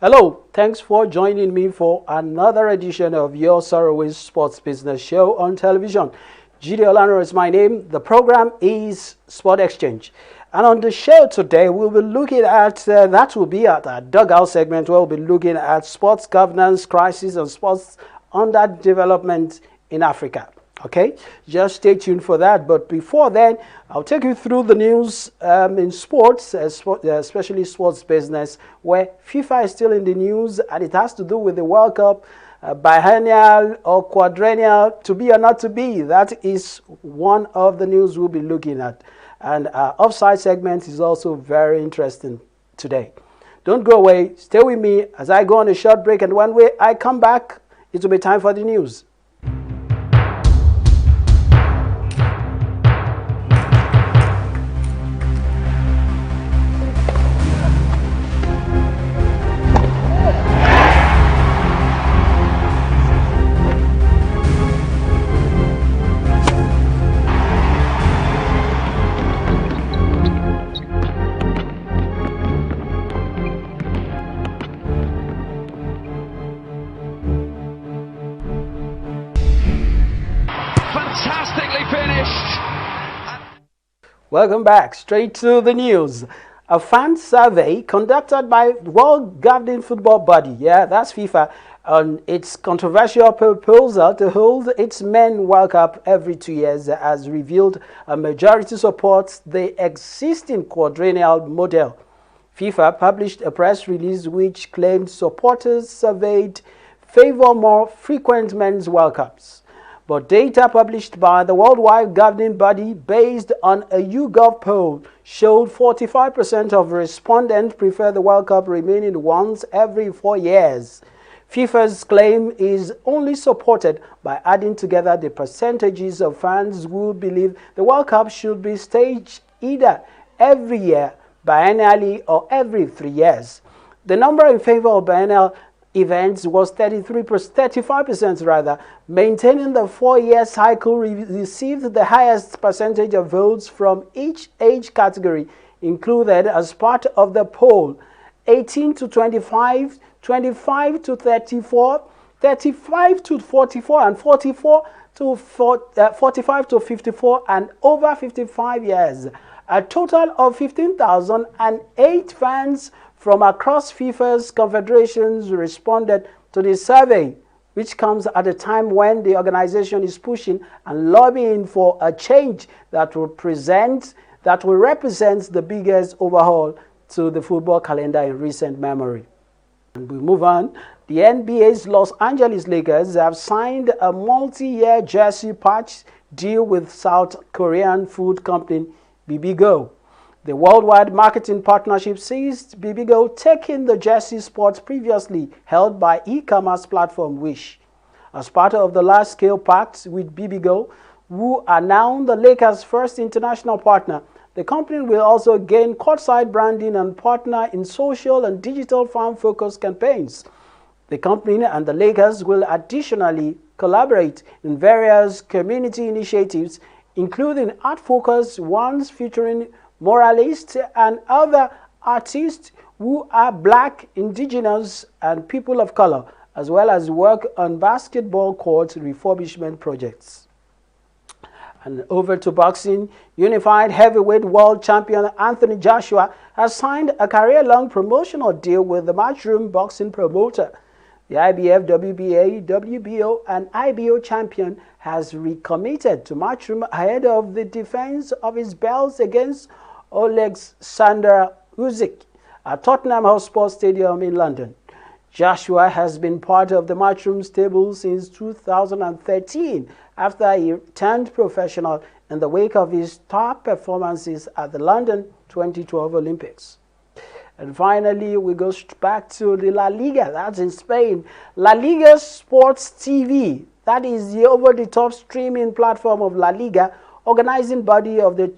Hello, thanks for joining me for another edition of your Saraway's Sports Business Show on television. Gide Olano is my name. The program is Sport Exchange. And on the show today, we'll be looking at, that will be at our dugout segment, where we'll be looking at sports governance, crisis, and sports underdevelopment in Africa. Okay, just stay tuned for that. But before then, I'll take you through the news in sports, especially sports business, where FIFA is still in the news, and it has to do with the World Cup, biennial or quadrennial, to be or not to be. That is one of the news we'll be looking at. And our offside segment is also very interesting today. Don't go away. Stay with me as I go on a short break, and when I come back, it will be time for the news. Fantastically finished. Welcome back. Straight to the news. A fan survey conducted by World Governing Football Body, that's FIFA, on its controversial proposal to hold its Men World Cup every 2 years has revealed a majority supports the existing quadrennial model. FIFA published a press release which claimed supporters surveyed favor more frequent Men's World Cups. But data published by the worldwide governing body based on a YouGov poll showed 45% of respondents prefer the World Cup remaining once every 4 years. FIFA's claim is only supported by adding together the percentages of fans who believe the World Cup should be staged either every year, biennially, or every 3 years. The number in favor of biennial events was 35%, maintaining the 4-year cycle received the highest percentage of votes from each age category included as part of the poll: 18 to 25, 25 to 34, 35 to 44, and 44 to 45 to 54, and over 55 years. A total of 15,008 fans from across FIFA's confederations responded to the survey, which comes at a time when the organization is pushing and lobbying for a change that will represent the biggest overhaul to the football calendar in recent memory. And we move on. The NBA's Los Angeles Lakers have signed a multi-year jersey patch deal with South Korean food company Bibigo. The worldwide marketing partnership sees Bibigo taking the jersey sports previously held by e-commerce platform Wish. As part of the large-scale pact with Bibigo, who are now the Lakers' first international partner, the company will also gain courtside branding and partner in social and digital fan-focused campaigns. The company and the Lakers will additionally collaborate in various community initiatives, including art-focused ones featuring moralists and other artists who are Black, Indigenous, and people of color, as well as work on basketball court refurbishment projects. And over to boxing. Unified heavyweight world champion Anthony Joshua has signed a career-long promotional deal with the MATCHROOM boxing promoter. The IBF, WBA, WBO, and IBO champion has recommitted to MATCHROOM ahead of the defense of his belts against Alexander Usyk at Tottenham Hotspur Stadium in London. Joshua has been part of the MATCHROOM stable since 2013 after he turned professional in the wake of his top performances at the London 2012 Olympics. And finally, we go back to the La Liga, that's in Spain. La Liga SPORTSTV, that is the over-the-top streaming platform of La Liga, organizing body of the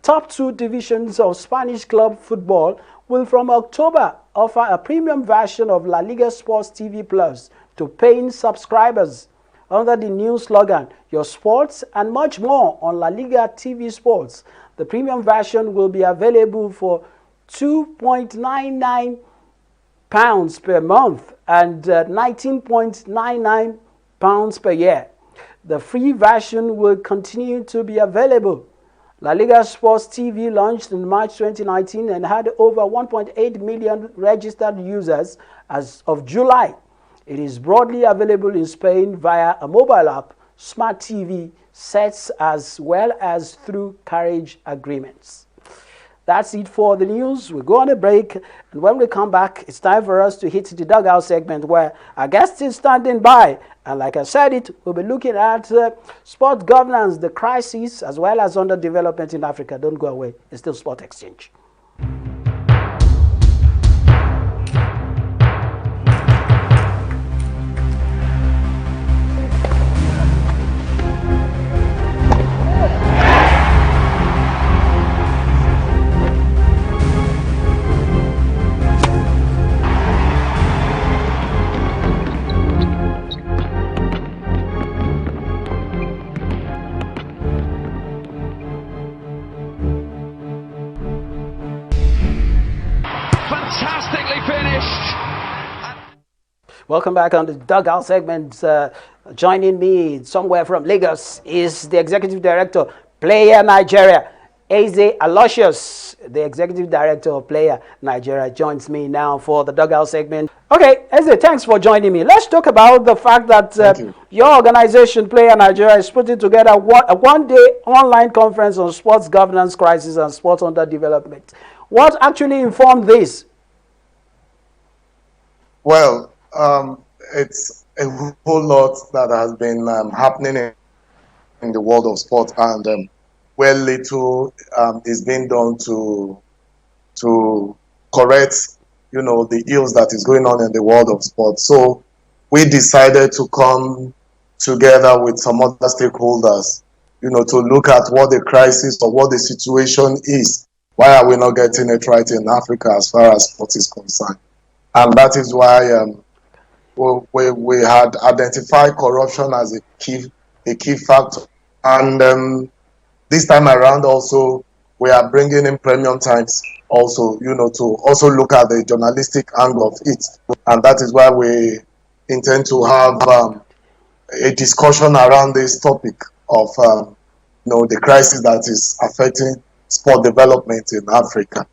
top two divisions of Spanish club football, will from October offer a premium version of La Liga SPORTSTV Plus to paying subscribers under the new slogan, Your Sports and Much More on La Liga TV Sports. The premium version will be available for $2.99 pounds per month and 19.99 pounds per year. The free version will continue to be available. LALIGA Sports TV launched in March 2019 and had over 1.8 million registered users as of July. It is broadly available in Spain via a mobile app, smart TV sets, as well as through carriage agreements. That's it for the news. We'll go on a break, and when we come back, it's time for us to hit the dugout segment where our guest is standing by. And like I said we'll be looking at sport governance, the crisis, as well as underdevelopment in Africa. Don't go away. It's still Sport Exchange. Fantastically finished. Welcome back on the dugout segment. Joining me somewhere from Lagos is the Executive Director, Player Nigeria, Eze Aloysius, the Executive Director of Player Nigeria, joins me now for the dugout segment. Okay, Eze, thanks for joining me. Let's talk about the fact that your organization, Player Nigeria, is putting together a one-day online conference on sports governance crisis and sports underdevelopment. What actually informed this? Well, it's a whole lot that has been happening in the world of sport, and where little is being done to correct, the ills that is going on in the world of sport. So we decided to come together with some other stakeholders, to look at what the crisis or what the situation is. Why are we not getting it right in Africa as far as sport is concerned? And that is why we had identified corruption as a key factor. And this time around also, we are bringing in premium times also, to also look at the journalistic angle of it. And that is why we intend to have a discussion around this topic of, the crisis that is affecting sport development in Africa.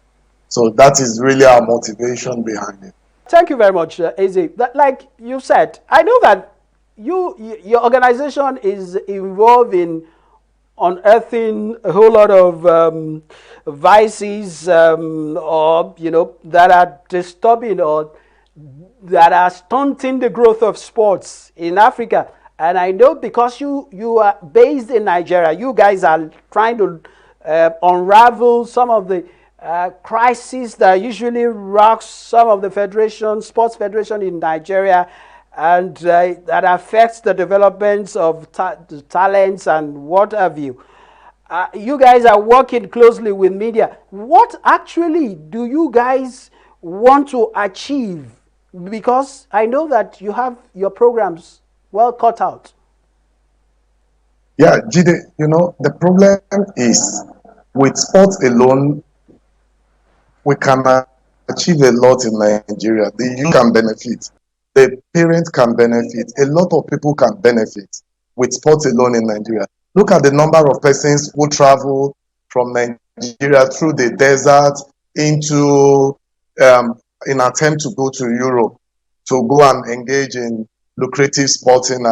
So that is really our motivation behind it. Thank you very much, Eze. Like you said, I know that your organization is involved in unearthing a whole lot of vices or that are disturbing or that are stunting the growth of sports in Africa. And I know because you are based in Nigeria, you guys are trying to unravel some of the crisis that usually rocks some of the sports federation in Nigeria, and that affects the developments of talents and what have you. You guys are working closely with media. What actually do you guys want to achieve? Because I know that you have your programs well cut out. Yeah, Jide, the problem is with sports alone, we can achieve a lot in Nigeria. The youth can benefit. The parents can benefit. A lot of people can benefit with sports alone in Nigeria. Look at the number of persons who travel from Nigeria through the desert into in attempt to go to Europe to go and engage in lucrative sporting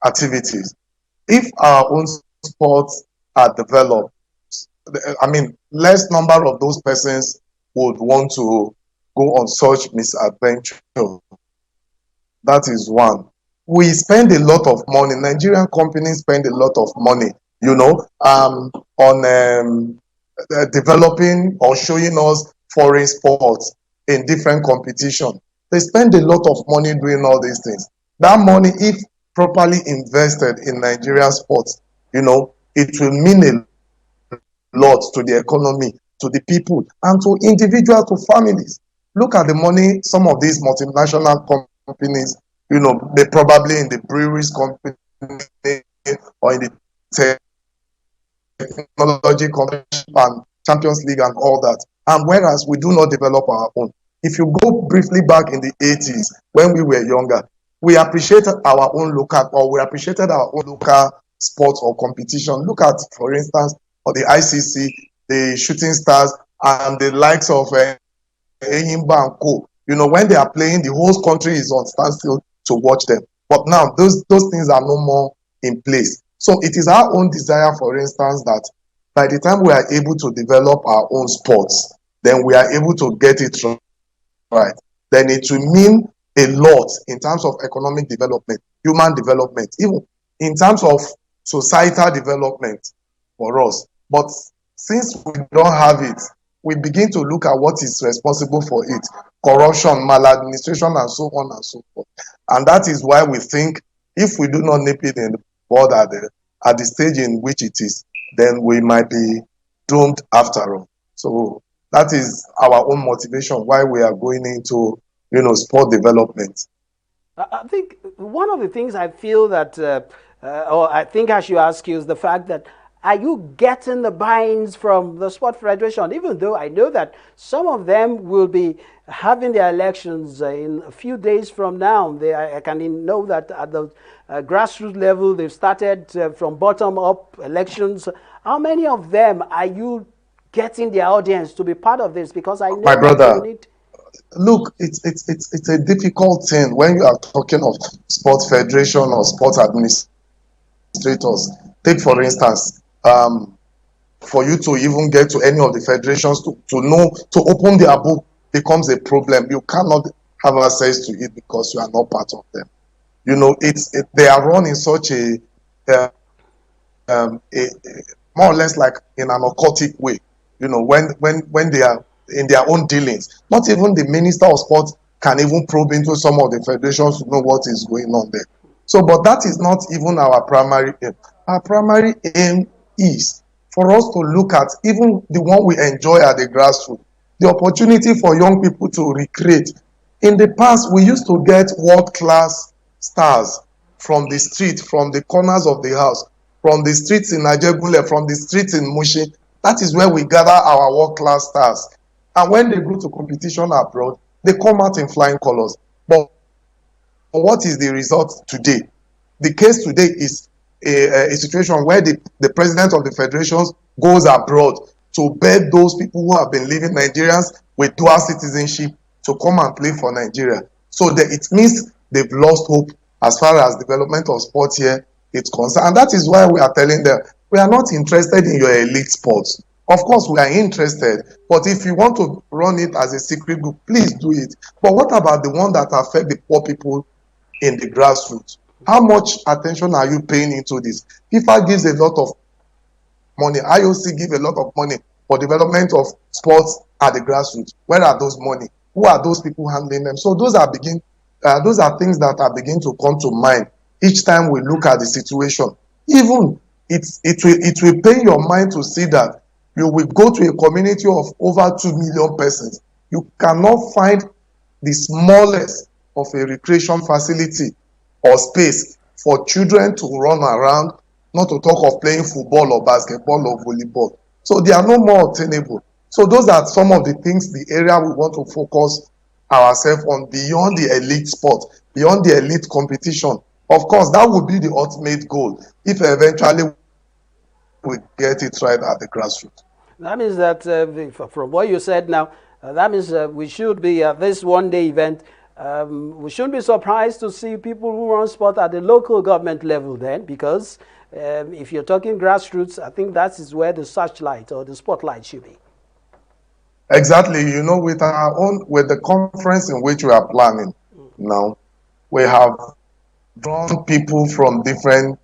activities. If our own sports are developed, less number of those persons would want to go on such misadventure. That is one. We spend a lot of money. Nigerian companies spend a lot of money, on developing or showing us foreign sports in different competition. They spend a lot of money doing all these things. That money, if properly invested in Nigerian sports, it will mean a lot to the economy, to the people, and to individuals, to families. Look at the money some of these multinational companies, they probably in the breweries company or in the technology company and Champions League and all that. And whereas we do not develop our own. If you go briefly back in the 80s, when we were younger, we appreciated our own local, or we appreciated our own local sports or competition. Look at, for instance, for the ICC, the Shooting Stars, and the likes of Enyimba and Co. You know, when they are playing, the whole country is on standstill to watch them. But now those things are no more in place. So it is our own desire, for instance, that by the time we are able to develop our own sports, then we are able to get it right. Then it will mean a lot in terms of economic development, human development, even in terms of societal development for us. But since we don't have it, we begin to look at what is responsible for it: corruption, maladministration, and so on and so forth. And that is why we think if we do not nip it in the bud at the stage in which it is, then we might be doomed after all. So that is our own motivation why we are going into, sport development. I think one of the things I feel that, or I think I should ask you, is the fact that, are you getting the buy-ins from the Sport Federation? Even though I know that some of them will be having their elections in a few days from now. I can know that at the grassroots level, they've started from bottom-up elections. How many of them are you getting the audience to be part of this? Because I know My brother, that you need... Look, it's a difficult thing when you are talking of sports federation or sports administrators. Take, for instance, for you to even get to any of the federations to know, to open their book becomes a problem. You cannot have access to it because you are not part of them. They are run in such a more or less like in an occultic way. When they are in their own dealings, not even the Minister of Sport can even probe into some of the federations to know what is going on there. So, but that is not even our primary aim. Our primary aim is for us to look at even the one we enjoy at the grassroots, the opportunity for young people to recreate. In the past, we used to get world-class stars from the street, from the corners of the house, from the streets in Ajegule, from the streets in Mushi. That is where we gather our world-class stars. And when they go to competition abroad, they come out in flying colors. But what is the result today? The case today is a situation where the president of the federations goes abroad to beg those people who have been living, Nigerians with dual citizenship, to come and play for Nigeria. So that it means they've lost hope as far as development of sports here is concerned. And that is why we are telling them, we are not interested in your elite sports. Of course, we are interested, but if you want to run it as a secret group, please do it. But what about the one that affect the poor people in the grassroots? How much attention are you paying into this? FIFA gives a lot of money. IOC give a lot of money for development of sports at the grassroots. Where are those money? Who are those people handling them? So those are things that are beginning to come to mind each time we look at the situation. Even it will pain your mind to see that you will go to a community of over 2 million persons. You cannot find the smallest of a recreation facility or space for children to run around, not to talk of playing football or basketball or volleyball. So they are no more obtainable. So those are some of the things, the area we want to focus ourselves on beyond the elite sport, beyond the elite competition. Of course, that would be the ultimate goal if eventually we get it right at the grassroots. That means that from what you said now, that means we should be at this one-day event. We shouldn't be surprised to see people who run sport at the local government level then, because if you're talking grassroots, I think that is where the searchlight or the spotlight should be. Exactly. With the conference in which we are planning now, we have drawn people from different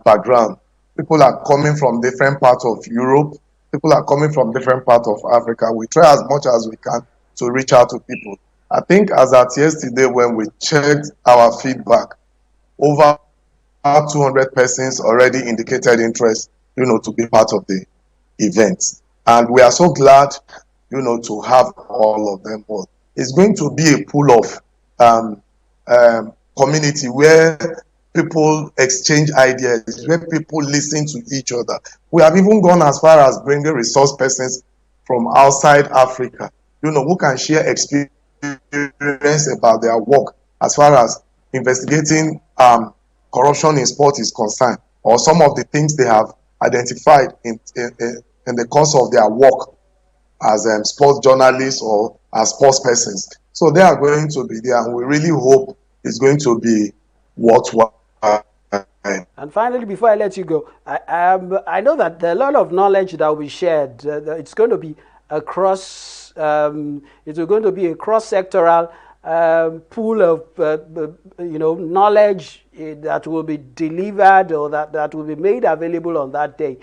backgrounds. People are coming from different parts of Europe. People are coming from different parts of Africa. We try as much as we can to reach out to people. I think as at yesterday when we checked our feedback, over 200 persons already indicated interest, to be part of the event. And we are so glad, to have all of them. But it's going to be a pool of community where people exchange ideas, where people listen to each other. We have even gone as far as bringing resource persons from outside Africa, who can share experience experience about their work as far as investigating corruption in sport is concerned, or some of the things they have identified in the course of their work as sports journalists or as sports persons. So they are going to be there, and we really hope it's going to be worthwhile. And finally, before I let you go, I know that there are a lot of knowledge that will be shared. It's going to be across. It's going to be a cross-sectoral pool of knowledge that will be delivered or that will be made available on that day.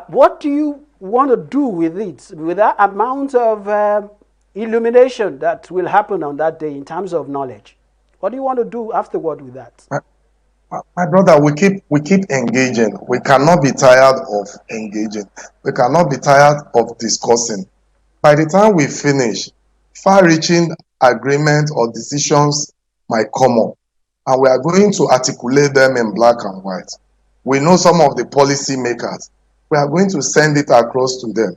What do you want to do with it, with that amount of illumination that will happen on that day in terms of knowledge? What do you want to do afterward with that? My brother, we keep engaging. We cannot be tired of engaging. We cannot be tired of discussing. By the time we finish, far-reaching agreement or decisions might come up, and we are going to articulate them in black and white. We know some of the policy makers. We are going to send it across to them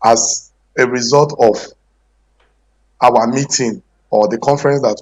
as a result of our meeting or the conference that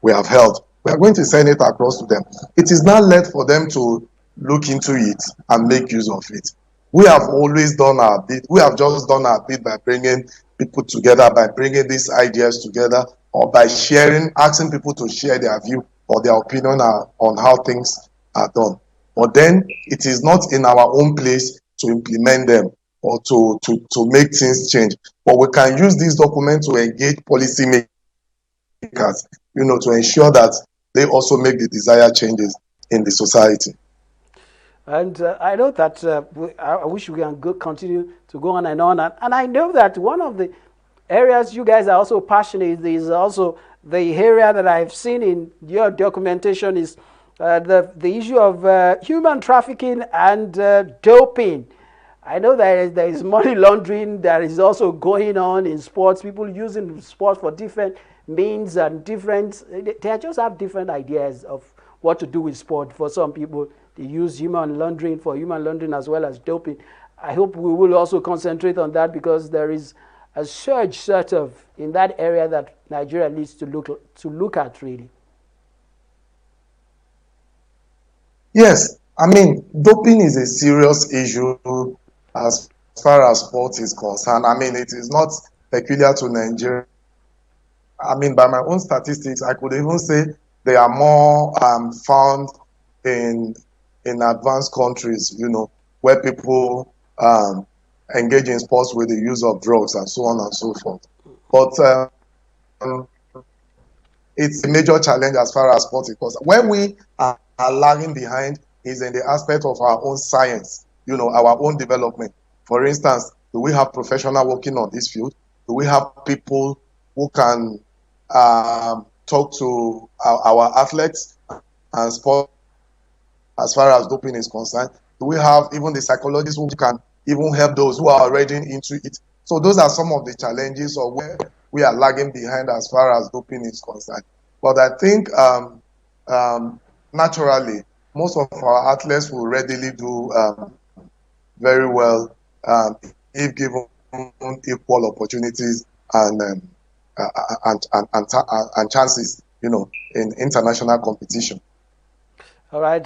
we have held. We are going to send it across to them. It is not left for them to look into it and make use of it. We have always done our bit. We have just done our bit by bringing people together, by bringing these ideas together, or by sharing, asking people to share their view or their opinion on how things are done. But then it is not in our own place to implement them or to make things change. But we can use this document to engage policy makers, to ensure that they also make the desired changes in the society. And I know that I wish we can continue to go on. And I know that one of the areas you guys are also passionate is also the area that I've seen in your documentation is the issue of human trafficking and doping. I know there is money laundering that is also going on in sports. People using sports for different means and they just have different ideas of what to do with sport. For some people, they use human laundering as well as doping. I hope we will also concentrate on that because there is a surge sort of in that area that Nigeria needs to look at really. Yes, I mean, doping is a serious issue as far as sports is concerned. I mean, it is not peculiar to Nigeria. I mean, by my own statistics, I could even say they are more found in advanced countries, where people engage in sports with the use of drugs and so on and so forth. But it's a major challenge as far as sports is concerned. When we are lagging behind is in the aspect of our own science, our own development. For instance, do we have professionals working on this field? Do we have people who can talk to our athletes and sport as far as doping is concerned? Do we have even the psychologists who can even help those who are already into it? So those are some of the challenges of where we are lagging behind as far as doping is concerned. But I think naturally, most of our athletes will readily do very well if given equal opportunities and chances, in international competition. All right,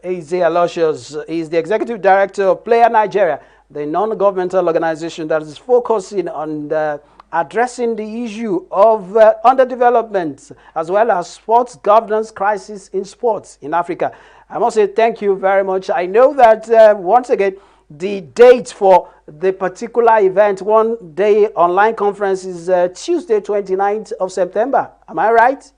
Eze Aloysius is the Executive Director of Player Nigeria, the non-governmental organization that is focusing on addressing the issue of underdevelopment as well as sports governance crisis in sports in Africa. I must say thank you very much. I know that once again, the date for the particular event, one day online conference, is Tuesday, 29th of September. Am I right?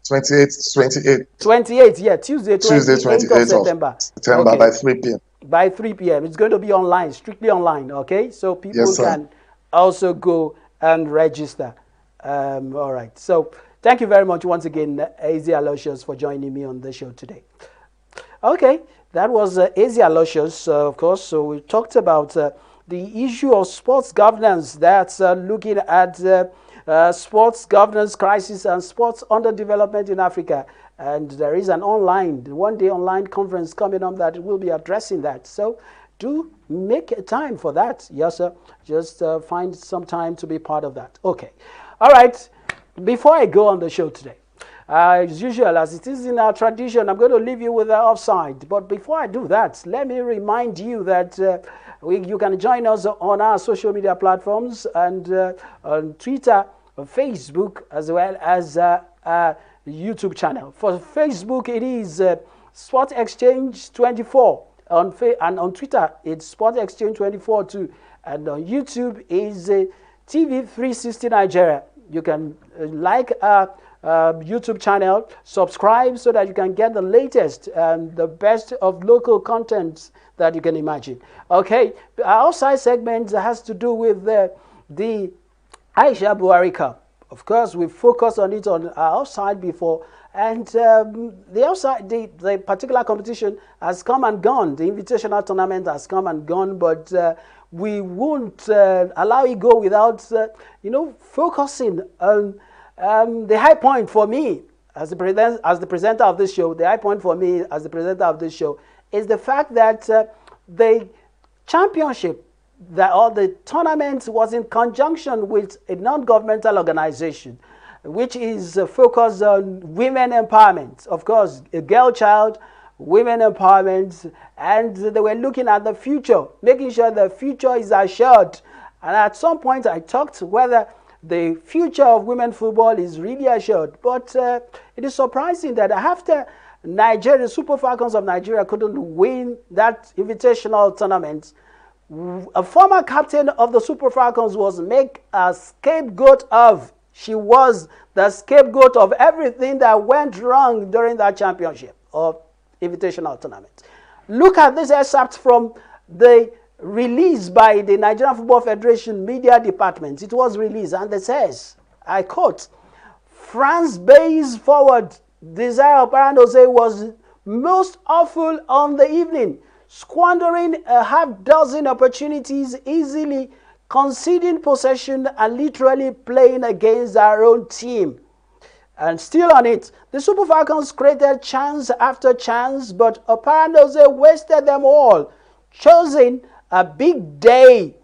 28, yeah, Tuesday, 28th of September. Okay. By 3 p.m. By 3 p.m. It's going to be online, strictly online, okay? So people can also go and register. All right. So thank you very much once again, Eze Aloysius, for joining me on the show today. Okay, that was Eze Aloysius, of course. So we talked about the issue of sports governance. That's looking at sports governance crisis and sports underdevelopment in Africa. And there is an one-day online conference coming up that will be addressing that. So do make a time for that. Yes, sir. Just find some time to be part of that. Okay. All right. Before I go on the show today, as usual, as it is in our tradition, I'm going to leave you with the offside. But before I do that, let me remind you that you can join us on our social media platforms and on Twitter, on Facebook, as well as YouTube channel. For Facebook, it is Sport Exchange 24. And on Twitter, it's Sport Exchange 24 too. And on YouTube is TV 360 Nigeria. You can like our YouTube channel, subscribe so that you can get the latest and the best of local content that you can imagine. Okay, our outside segment has to do with the Aisha Buhari Cup. Of course, we focused on it on our outside before, and the outside, the particular competition has come and gone. The invitational tournament has come and gone, but we won't allow it go without, focusing on the high point for me as the presenter of this show. The high point for me as the presenter of this show is the fact that the championship, the tournament was in conjunction with a non-governmental organization, which is focused on women empowerment. Of course, a girl child, women empowerment, and they were looking at the future, making sure the future is assured. And at some point, I talked whether the future of women football is really assured. But it is surprising that after Nigeria, the Super Falcons of Nigeria couldn't win that invitational tournament, a former captain of the Super Falcons was made a scapegoat of. She was the scapegoat of everything that went wrong during that championship or invitational tournament. Look at this excerpt from the release by the Nigerian Football Federation media department. It was released, and it says, I quote, France-based forward Desire Oparandose was most awful on the evening, squandering a half-dozen opportunities, easily conceding possession and literally playing against our own team. And still on it, the Super Falcons created chance after chance, but Oparandose wasted them all, choosing a big day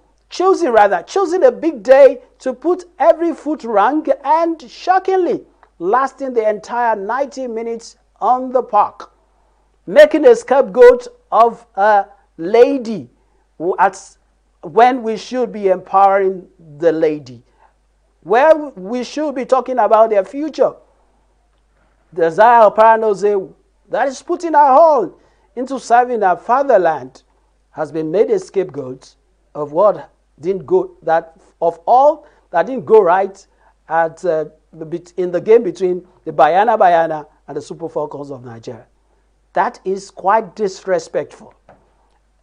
to put every foot wrong and, shockingly, lasting the entire 90 minutes on the park, making a scapegoat of a lady when we should be empowering the lady, where we should be talking about their future. Desire Oparandose, that is putting her all into serving our fatherland, has been made a scapegoat of what didn't go, of all that didn't go right in the game between the Bayana and the Super Falcons of Nigeria. That is quite disrespectful.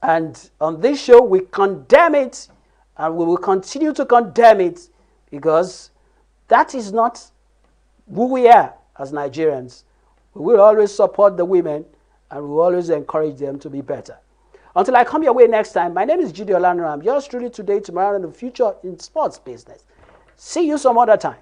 And on this show, we condemn it, and we will continue to condemn it, because that is not who we are as Nigerians. We will always support the women, and we will always encourage them to be better. Until I come your way next time, my name is Judy Olanu. I'm yours truly today, tomorrow, and in the future in sports business. See you some other time.